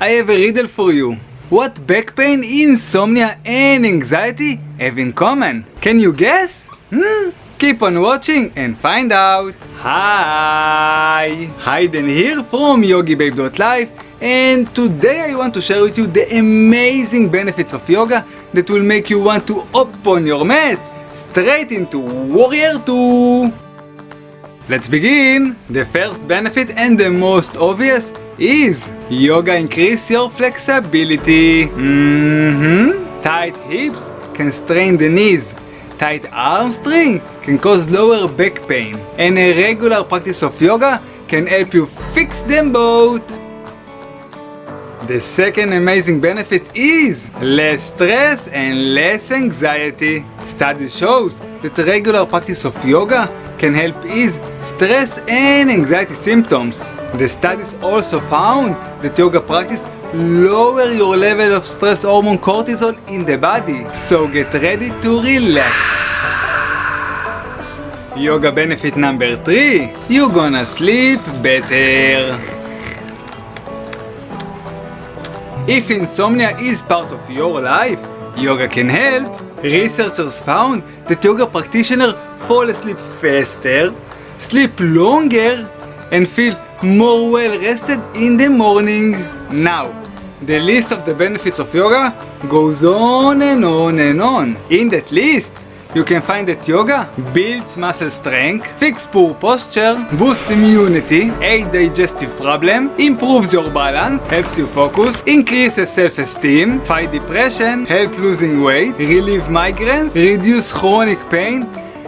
I have a riddle for you. What back pain, insomnia and anxiety have in common? Can you guess? Keep on watching and find out. Hi! Hayden here from YogiBabe.life, and today I want to share with you the amazing benefits of yoga that will make you want to open your mat straight into Warrior 2. Let's begin! The first benefit and the most obvious is yoga increase your flexibility. Tight hips can strain the knees. Tight hamstring can cause lower back pain. And a regular practice of yoga can help you fix them both. The second amazing benefit is less stress and less anxiety. Studies shows that regular practice of yoga can help ease stress and anxiety symptoms. The studies also found that yoga practice lower your level of stress hormone cortisol in the body. So get ready to relax. Yoga benefit number 3. You're gonna sleep better. If insomnia is part of your life, yoga can help. Researchers found that yoga practitioners fall asleep faster, sleep longer, and feel more well rested in the morning. Now, the list of the benefits of yoga goes on and on and on. In that list, you can find that yoga builds muscle strength, fixes poor posture, boosts immunity, aids digestive problem, improves your balance, helps you focus, increases self-esteem, fight depression, help losing weight, relieve migraines, reduce chronic pain,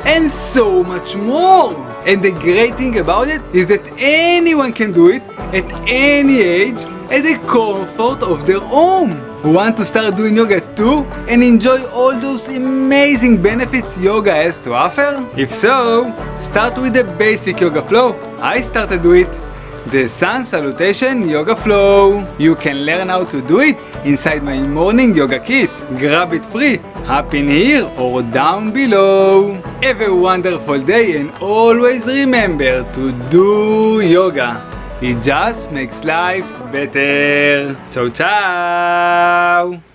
and so much more. And the great thing about it is that anyone can do it at any age at the comfort of their home. Want to start doing yoga too and enjoy all those amazing benefits yoga has to offer? If so, start with the basic yoga flow. I started with the Sun Salutation Yoga Flow. You can learn how to do it inside my morning yoga kit. Grab it free up in here or down below. Have a wonderful day and always remember to do yoga. It just makes life better. Ciao ciao!